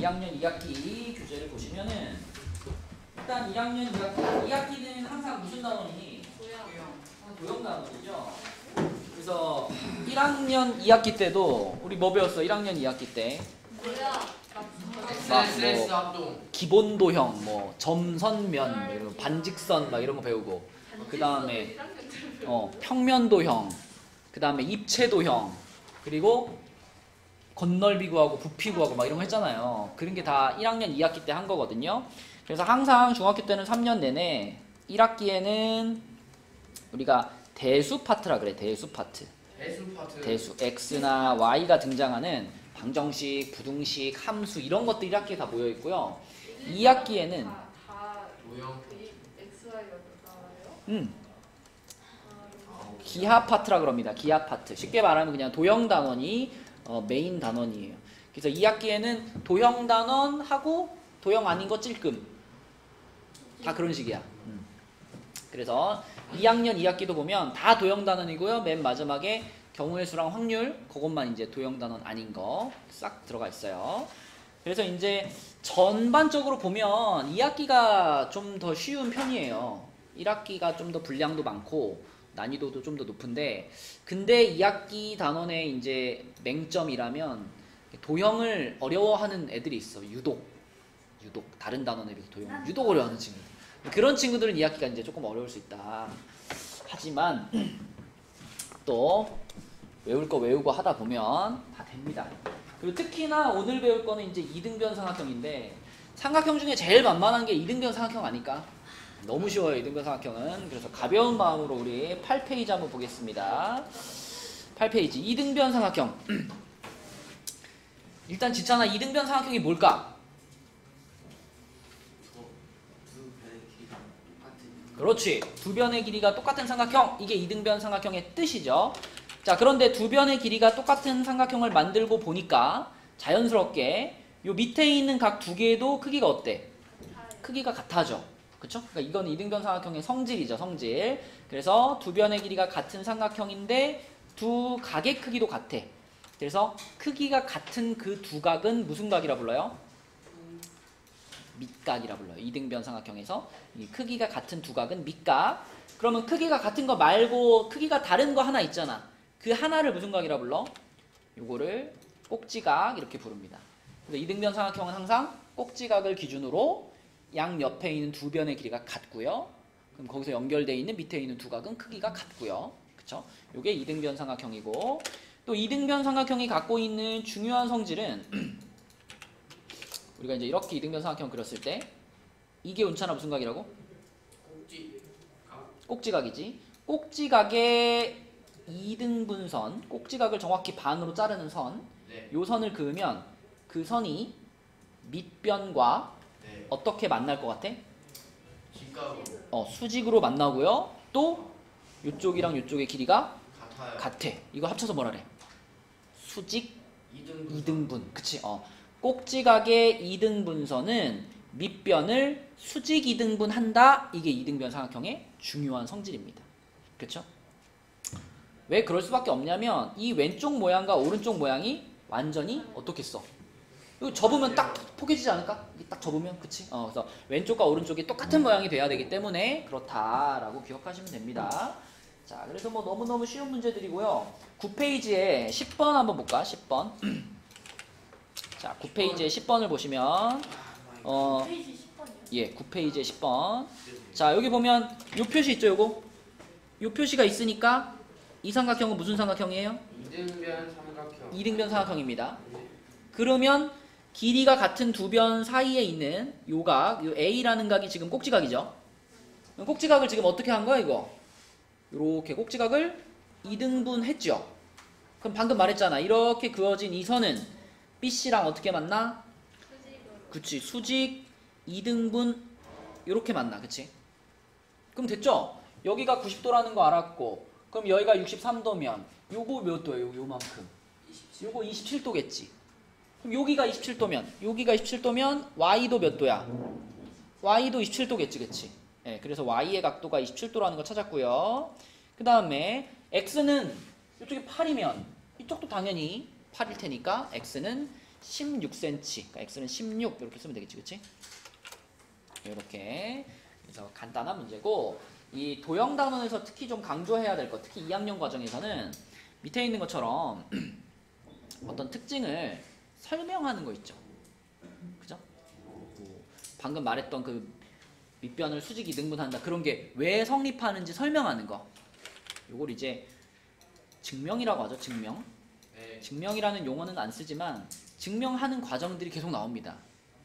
2학년 2학기 교재를 보시면은 일단 2학년 2학기는 항상 무슨 단원이니? 도형 단원이죠. 그래서 1학년 2학기 때도 우리 뭐 배웠어? 1학년 2학기 때 스트레스 합동 기본 도형, 뭐 점선면, 뭐 이런 반직선 막 이런 거 배우고 그 다음에 평면 도형, 그 다음에 입체 도형, 그리고 건널비 구하고 부피 구하고 막 이런 거 했잖아요. 그런 게 다 1학년 2학기 때 한 거거든요. 그래서 항상 중학교 때는 3년 내내 1학기에는 우리가 대수 파트라 그래. 대수 파트. 대수 X나 Y가 등장하는 방정식, 부등식, 함수 이런 것들이 1학기에 다 모여 있고요. 2학기에는 도형 기하 파트라 그럽니다. 기하 파트. 쉽게 말하면 그냥 도형 단원이 메인 단원이에요. 그래서 2학기에는 도형 단원하고 도형 아닌 거 찔끔. 다 그런 식이야. 그래서 2학년 2학기도 보면 다 도형 단원이고요. 맨 마지막에 경우의 수랑 확률 그것만 이제 도형 단원 아닌 거 싹 들어가 있어요. 그래서 이제 전반적으로 보면 2학기가 좀 더 쉬운 편이에요. 1학기가 좀 더 분량도 많고 난이도도 좀 더 높은데, 근데 2학기 단원의 이제 맹점이라면 도형을 어려워하는 애들이 있어. 유독 다른 단원에 비해서 도형 유독 어려워하는 친구들. 그런 친구들은 2학기가 이제 조금 어려울 수 있다. 하지만 또 외울 거 외우고 하다 보면 다 됩니다. 그리고 특히나 오늘 배울 거는 이제 이등변 삼각형인데, 삼각형 중에 제일 만만한 게 이등변 삼각형 아닐까? 너무 쉬워요, 이등변 삼각형은. 그래서 가벼운 마음으로 우리 8페이지 한번 보겠습니다. 8페이지 이등변 삼각형. 일단 지찬아, 이등변 삼각형이 뭘까? 그렇지, 두 변의 길이가 똑같은 삼각형, 이게 이등변 삼각형의 뜻이죠. 자, 그런데 두 변의 길이가 똑같은 삼각형을 만들고 보니까 자연스럽게 요 밑에 있는 각 두 개도 크기가 어때? 크기가 같아져. 그쵸? 그러니까 이건 이등변 삼각형의 성질이죠, 성질. 그래서 두 변의 길이가 같은 삼각형인데 두 각의 크기도 같아. 그래서 크기가 같은 그 두 각은 무슨 각이라 불러요? 밑각이라 불러요. 이등변 삼각형에서 이 크기가 같은 두 각은 밑각. 그러면 크기가 같은 거 말고 크기가 다른 거 하나 있잖아. 그 하나를 무슨 각이라 불러? 요거를 꼭지각 이렇게 부릅니다. 그래서 이등변 삼각형은 항상 꼭지각을 기준으로 양 옆에 있는 두 변의 길이가 같고요. 그럼 거기서 연결되어 있는 밑에 있는 두 각은 크기가 같고요. 그쵸? 요게 이등변 삼각형이고, 또 이등변 삼각형이 갖고 있는 중요한 성질은 우리가 이제 이렇게 이등변 삼각형 그렸을 때 이게 온차나 무슨 각이라고? 꼭지각이지. 꼭지각의 이등분선, 꼭지각을 정확히 반으로 자르는 선, 요 선을 그으면 그 선이 밑변과 어떻게 만날 것 같아? 수직으로 만나고요. 또 요쪽이랑 요쪽의 길이가 같아. 이거 합쳐서 뭐라 그래? 수직 2등분. 그치? 꼭지각의 이등분선은 밑변을 수직 2등분 한다. 이게 이등변 삼각형의 중요한 성질입니다. 그렇죠? 왜 그럴 수밖에 없냐면 이 왼쪽 모양과 오른쪽 모양이 완전히 어떻게 써? 이거 접으면 딱 포개지지 않을까? 딱 접으면, 그치? 그래서 왼쪽과 오른쪽이 똑같은 모양이 돼야 되기 때문에 그렇다라고 기억하시면 됩니다. 자, 그래서 뭐 너무너무 쉬운 문제들이고요. 9페이지에 10번 한번 볼까? 10번. 자, 9페이지에 10번을 보시면 9페이지에 10번. 자, 여기 보면 요 표시 있죠, 요거? 요 표시가 있으니까 이 삼각형은 무슨 삼각형이에요? 이등변 삼각형입니다. 그러면 길이가 같은 두 변 사이에 있는 요 각, 요 A라는 각이 지금 꼭지각이죠. 꼭지각을 지금 어떻게 한 거야, 이거? 요렇게 꼭지각을 2등분 했죠. 그럼 방금 말했잖아. 이렇게 그어진 이 선은 BC랑 어떻게 만나? 그치, 수직 2등분 요렇게 만나. 그치? 그럼 됐죠? 여기가 90도라는 거 알았고, 그럼 여기가 63도면 요거 몇 도예요? 요만큼. 요거 27도겠지. 그럼 여기가 27도면 Y도 몇 도야? Y도 27도겠지, 그치? 네, 그래서 Y의 각도가 27도라는 거 찾았고요. 그 다음에 X는 이쪽이 8이면 이쪽도 당연히 8일 테니까 X는 16cm. 그러니까 x는 16 이렇게 쓰면 되겠지, 그렇지? 이렇게. 그래서 간단한 문제고 이 도형 단원에서 특히 좀 강조해야 될 것, 특히 2학년 과정에서는 밑에 있는 것처럼 어떤 특징을 설명하는 거 있죠. 그죠? 뭐 방금 말했던 그 밑변을 수직 이등분한다. 그런 게 왜 성립하는지 설명하는 거. 요걸 이제 증명이라고 하죠. 증명. 네. 증명이라는 용어는 안 쓰지만 증명하는 과정들이 계속 나옵니다.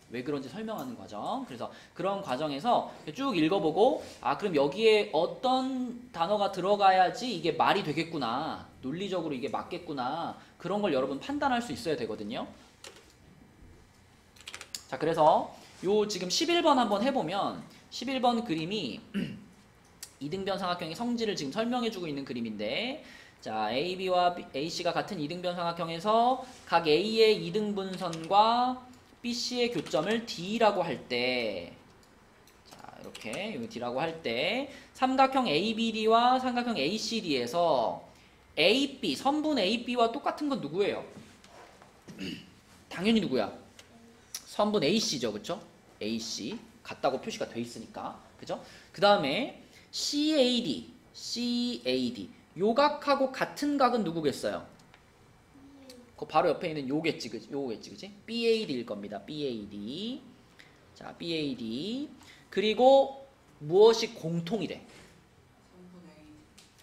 왜 그런지 설명하는 과정. 그래서 그런 과정에서 쭉 읽어보고 아 그럼 여기에 어떤 단어가 들어가야지 이게 말이 되겠구나. 논리적으로 이게 맞겠구나. 그런 걸 여러분 판단할 수 있어야 되거든요. 자 그래서 요 지금 11번 한번 해보면 11번 그림이 이등변 삼각형의 성질을 지금 설명해주고 있는 그림인데 자 AB와 AC가 같은 이등변 삼각형에서 각 A의 이등분선과 BC의 교점을 D라고 할 때 자 이렇게 이거 D라고 할 때 삼각형 ABD와 삼각형 ACD에서 AB, 선분 AB와 똑같은 건 누구예요? 당연히 누구야? 선분 AC죠, 그쵸? AC 같다고 표시가 돼 있으니까, 그죠? 그 다음에 CAD, CAD 요각하고 같은 각은 누구겠어요? 그 바로 옆에 있는 요겠지, 그치? 요거겠지, 그치? BAD일 겁니다. BAD. 자, BAD. 그리고 무엇이 공통이래?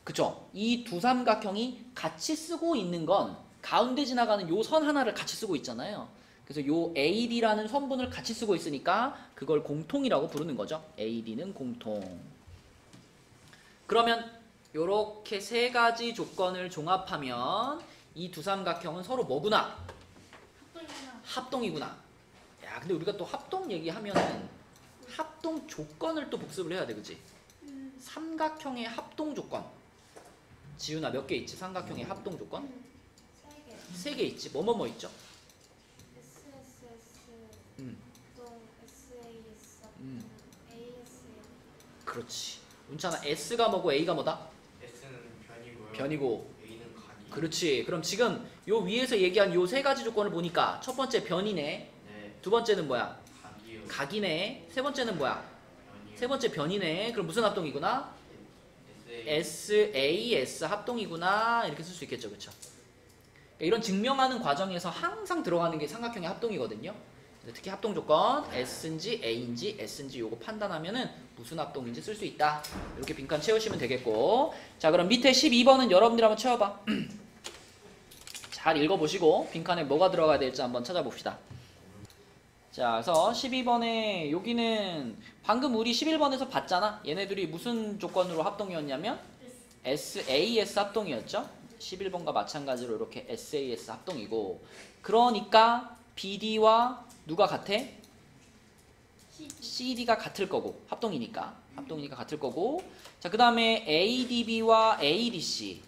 그쵸? 이 두 삼각형이 같이 쓰고 있는 건 가운데 지나가는 요 선 하나를 같이 쓰고 있잖아요. 그래서 요 AD라는 선분을 같이 쓰고 있으니까 그걸 공통이라고 부르는 거죠. AD는 공통. 그러면 요렇게 세 가지 조건을 종합하면 이 두 삼각형은 서로 뭐구나? 합동이구나. 야, 근데 우리가 또 합동 얘기하면은 합동 조건을 또 복습을 해야 돼, 그치? 삼각형의 합동 조건. 지훈아 몇 개 있지? 삼각형의 합동 조건? 3개. 3개 있지. 뭐뭐뭐 있죠? SSS 음. 동 SAS AS. 그렇지. 운찬아 S가 뭐고 A가 뭐다? S는 변이고요. 변이고. A는 각이. 그렇지. 그럼 지금 요 위에서 얘기한 요 세 가지 조건을 보니까 첫 번째 변이네. 네. 두 번째는 뭐야? 각이요. 각이네. 세 번째는 뭐야? 변이요. 세 번째 변이네. 그럼 무슨 합동이구나? SAS 합동이구나. 이렇게 쓸 수 있겠죠. 그쵸? 이런 증명하는 과정에서 항상 들어가는 게 삼각형의 합동이거든요. 특히 합동 조건 S인지 A인지 S인지 요거 판단하면은 무슨 합동인지 쓸 수 있다. 이렇게 빈칸 채우시면 되겠고. 자, 그럼 밑에 12번은 여러분들 한번 채워봐. 잘 읽어보시고 빈칸에 뭐가 들어가야 될지 한번 찾아봅시다. 자, 그래서 12번에 여기는 방금 우리 11번에서 봤잖아. 얘네들이 무슨 조건으로 합동이었냐면 SAS 합동이었죠. 11번과 마찬가지로 이렇게 SAS 합동이고, 그러니까 BD와 누가 같아? CD가 같을 거고, 합동이니까 같을 거고. 자, 그 다음에 ADB와 ADC.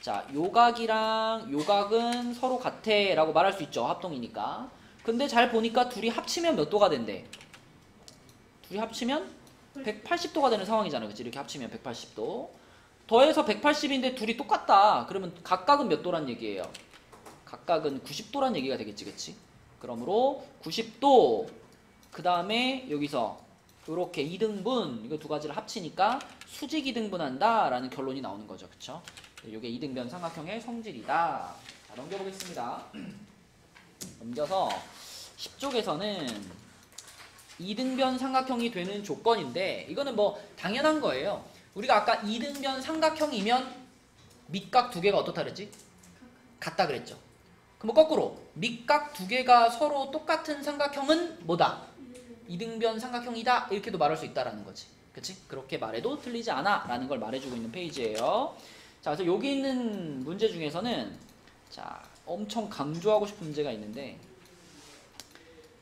자, 요각이랑 요각은 서로 같아 라고 말할 수 있죠. 합동이니까. 근데 잘 보니까 둘이 합치면 몇 도가 된대? 둘이 합치면 180도가 되는 상황이잖아. 그치? 이렇게 합치면 180도. 더해서 180인데 둘이 똑같다. 그러면 각각은 몇 도란 얘기예요? 각각은 90도란 얘기가 되겠지. 그치? 그러므로 90도. 그 다음에 여기서 이렇게 2등분, 이거 두 가지를 합치니까 수직 2등분한다 라는 결론이 나오는 거죠. 그쵸? 이게 이등변 삼각형의 성질이다. 자, 넘겨보겠습니다. 넘겨서 10쪽에서는 이등변 삼각형이 되는 조건인데, 이거는 뭐 당연한 거예요. 우리가 아까 이등변 삼각형이면 밑각 두 개가 어떻다 그랬지? 같다 그랬죠. 그럼 거꾸로 밑각 두 개가 서로 똑같은 삼각형은 뭐다? 이등변 삼각형이다. 이렇게도 말할 수 있다라는 거지. 그치? 그렇게 말해도 틀리지 않아 라는 걸 말해주고 있는 페이지예요. 자, 그래서 여기 있는 문제 중에서는 자, 엄청 강조하고 싶은 문제가 있는데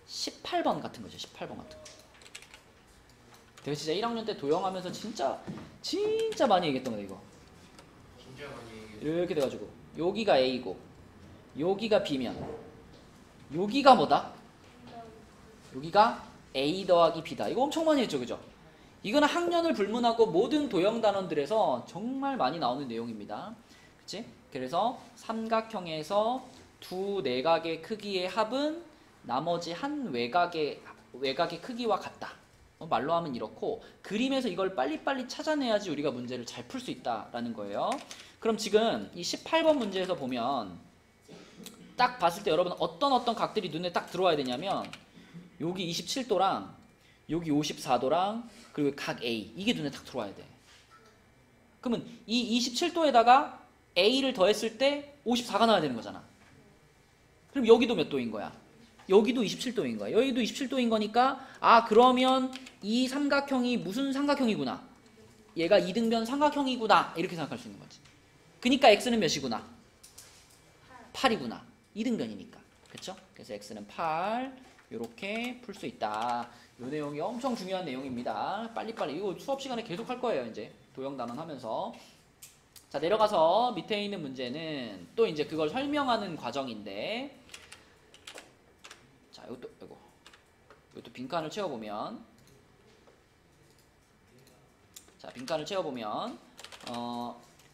18번 같은 거죠. 18번 같은 거. 내가 진짜 1학년 때 도형하면서 진짜 많이 얘기했던 거다 이거. 진짜 많이 얘기해요. 이렇게 돼가지고 여기가 A고 여기가 B면 여기가 뭐다? 여기가 A 더하기 B다. 이거 엄청 많이 했죠. 그죠? 이거는 학년을 불문하고 모든 도형 단원들에서 정말 많이 나오는 내용입니다. 그치? 그래서 삼각형에서 두 내각의 크기의 합은 나머지 한 외곽의 크기와 같다. 말로 하면 이렇고 그림에서 이걸 빨리빨리 찾아내야지 우리가 문제를 잘 풀 수 있다라는 거예요. 그럼 지금 이 18번 문제에서 보면 딱 봤을 때 여러분 어떤 각들이 눈에 딱 들어와야 되냐면 여기 27도랑 여기 54도랑 그리고 각 A 이게 눈에 딱 들어와야 돼. 그러면 이 27도에다가 A를 더했을 때 54가 나와야 되는 거잖아. 그럼 여기도 몇 도인 거야? 여기도 27도인 거야. 여기도 27도인 거니까 아 그러면 이 삼각형이 무슨 삼각형이구나. 얘가 이등변 삼각형이구나. 이렇게 생각할 수 있는 거지. 그러니까 x는 몇이구나? 8이구나. 이등변이니까. 그쵸? 그래서 x는 8 이렇게 풀 수 있다. 이 내용이 엄청 중요한 내용입니다. 빨리빨리 이거 수업 시간에 계속 할 거예요. 이제 도형단원 하면서. 자 내려가서 밑에 있는 문제는 또 이제 그걸 설명하는 과정인데 자 이것도 빈칸을 채워보면 자 빈칸을 채워보면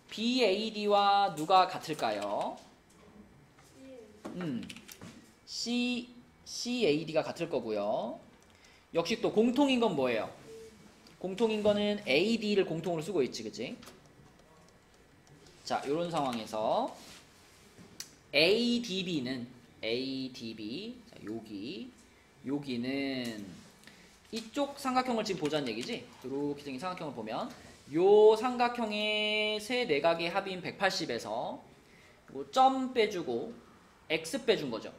BAD와 누가 같을까요? CAD가 같을 거고요. 역시 또 공통인 건 뭐예요? 공통인 거는 AD를 공통으로 쓰고 있지, 그치? 자, 이런 상황에서 ADB 자, 여기는 이쪽 삼각형을 지금 보자는 얘기지? 이렇게 생긴 삼각형을 보면 요 삼각형의 세 내각의 합인 180에서 점 빼주고 x 빼준 거죠.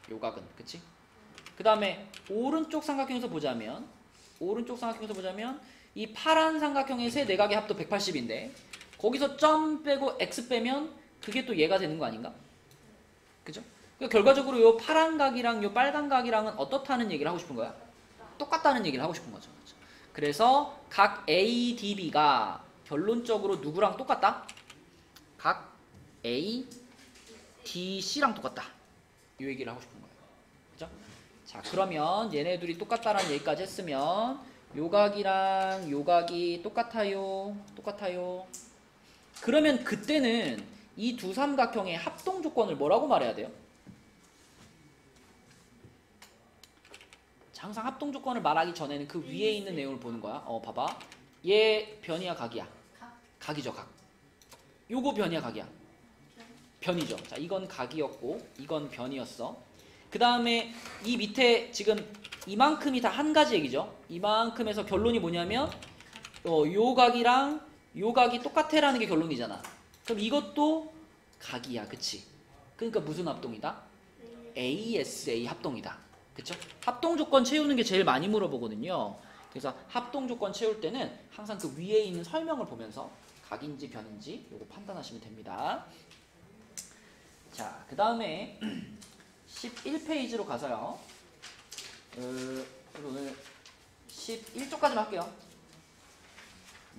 요 각은, 그치? 그 다음에 오른쪽 삼각형에서 보자면 이 파란 삼각형의 세 내각의 합도 180인데 거기서 점 빼고 x 빼면 그게 또 얘가 되는 거 아닌가? 그죠? 그러니까 결과적으로 요 파란 각이랑 요 빨간 각이랑은 어떻다는 얘기를 하고 싶은 거야? 똑같다는 얘기를 하고 싶은 거죠. 그렇죠? 그래서 각 ADB가 결론적으로 누구랑 똑같다? 각 ADC랑 똑같다. 이 얘기를 하고 싶은 거예요. 그죠? 자, 그러면 얘네 둘이 똑같다라는 얘기까지 했으면 요 각이랑 요 각이 똑같아요. 그러면 그때는 이 두 삼각형의 합동 조건을 뭐라고 말해야 돼요? 자, 항상 합동 조건을 말하기 전에는 그 위에 있는 내용을 보는 거야. 봐봐. 얘 변이야, 각이야? 각이죠, 각. 요거 변이야, 각이야? 변이죠. 자, 이건 각이었고 이건 변이었어. 그 다음에 이 밑에 지금 이만큼이 다 한 가지 얘기죠. 이만큼에서 결론이 뭐냐면 요 각이랑 요 각이 똑같아라는 게 결론이잖아. 그럼 이것도 각이야, 그치? 그러니까 무슨 합동이다? ASA 합동이다. 그쵸? 합동 조건 채우는 게 제일 많이 물어보거든요. 그래서 합동 조건 채울 때는 항상 그 위에 있는 설명을 보면서 각인지 변인지 요거 판단하시면 됩니다. 자, 그 다음에 11페이지로 가서요. 오늘 11쪽까지만 할게요.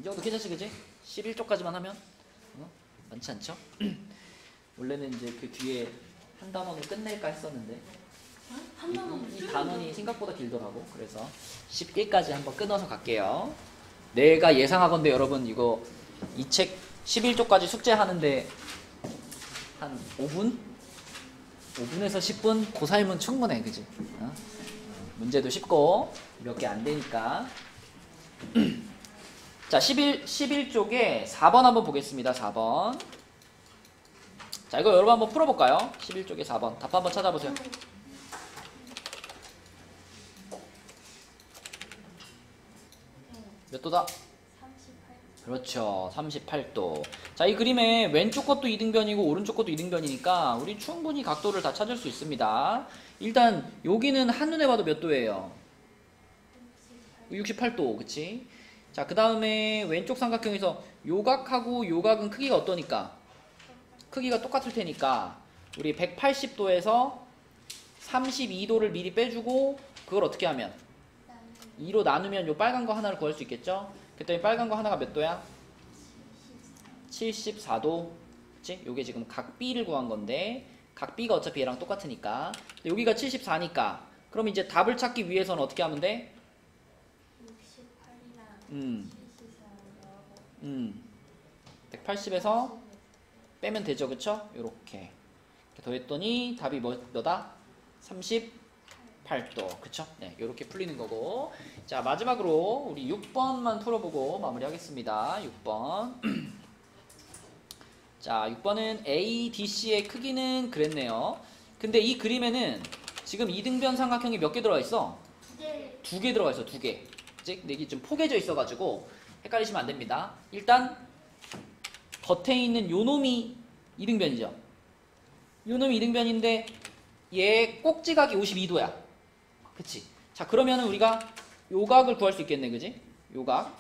이 정도 괜찮지, 그지? 11쪽까지만 하면 많지 않죠? 원래는 이제 그 뒤에 한 단원을 끝낼까 했었는데 이 단원이 생각보다 길더라고. 그래서 11까지 한번 끊어서 갈게요. 내가 예상하건대 여러분 이거 이 책 11쪽까지 숙제하는데 한 5분? 5분에서 10분? 그 사이면 충분해, 그지? 문제도 쉽고 몇 개 안 되니까. 자, 11쪽에 4번 한번 보겠습니다. 4번. 자, 이거 여러분 한번 풀어볼까요? 11쪽에 4번. 답 한번 찾아보세요. 몇 도다? 38. 그렇죠. 38도. 자, 이 그림에 왼쪽 것도 이등변이고 오른쪽 것도 이등변이니까 우리 충분히 각도를 다 찾을 수 있습니다. 일단 여기는 한눈에 봐도 몇 도예요? 68도. 그치? 자, 그 다음에 왼쪽 삼각형에서 요 각하고 요 각은 크기가 어떠니까? 크기가 똑같을 테니까 우리 180도에서 32도를 미리 빼주고 그걸 어떻게 하면? 2로 나누면 요 빨간 거 하나를 구할 수 있겠죠? 그랬더니 빨간 거 하나가 몇 도야? 74도. 그치? 요게 지금 각 B를 구한 건데 각 B가 어차피 얘랑 똑같으니까 여기가 74니까 그럼 이제 답을 찾기 위해서는 어떻게 하면 돼? 68이랑 180에서 빼면 되죠, 그쵸? 요렇게 더했더니 답이 뭐다? 38도. 그쵸? 네, 이렇게 풀리는 거고. 자, 마지막으로 우리 6번만 풀어보고 마무리하겠습니다. 6번. 자, 6번은 ADC의 크기는 그랬네요. 근데 이 그림에는 지금 이등변 삼각형이 몇 개 들어가 있어? 네. 2개 들어가 있어, 2개. 근데 이게 좀 포개져 있어가지고 헷갈리시면 안 됩니다. 일단 겉에 있는 요 놈이 이등변이죠. 요 놈이 이등변인데 얘 꼭지각이 52도야. 그치? 자, 그러면은 우리가 요 각을 구할 수 있겠네, 그지? 요 각.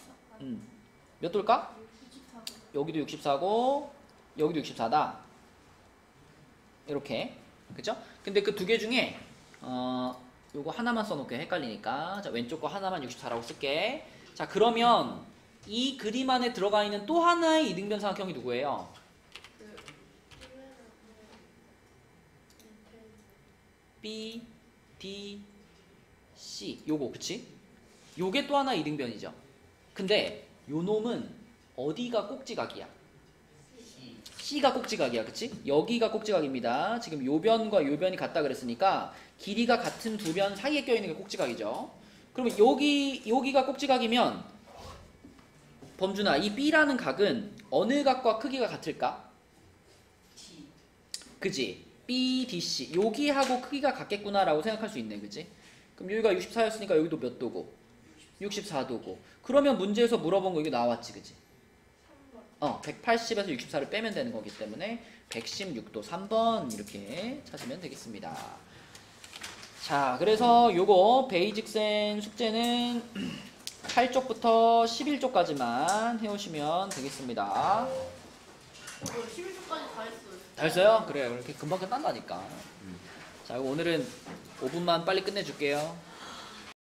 몇 도일까? 64도. 여기도 64고 여기도 64다. 이렇게. 그죠? 근데 그 두 개 중에 요거 하나만 써놓게 헷갈리니까 자, 왼쪽 거 하나만 64라고 쓸게. 자, 그러면 이 그림 안에 들어가 있는 또 하나의 이등변 삼각형이 누구예요? B, D, C. 요거, 그치? 요게 또 하나의 이등변이죠. 근데 요 놈은 어디가 꼭지각이야? C가 꼭지각이야, 그치? 여기가 꼭지각입니다. 지금 요 변과 요 변이 같다 그랬으니까 길이가 같은 두 변 사이에 껴있는 게 꼭지각이죠. 그러면 여기가 꼭지각이면 범준아, 이 B라는 각은 어느 각과 크기가 같을까? 그지? B, D, C 여기하고 크기가 같겠구나라고 생각할 수 있네, 그지? 그럼 여기가 64였으니까 여기도 몇 도고? 64도고. 그러면 문제에서 물어본 거 이게 나왔지, 그지? 180에서 64를 빼면 되는 거기 때문에 116도 3번 이렇게 찾으면 되겠습니다. 자, 그래서 요거 베이직센 숙제는 8쪽부터 11쪽까지만 해오시면 되겠습니다. 11초까지 다 했어요. 다 했어요? 그래요. 이렇게 금방 끝난다니까. 자, 오늘은 5분만 빨리 끝내줄게요.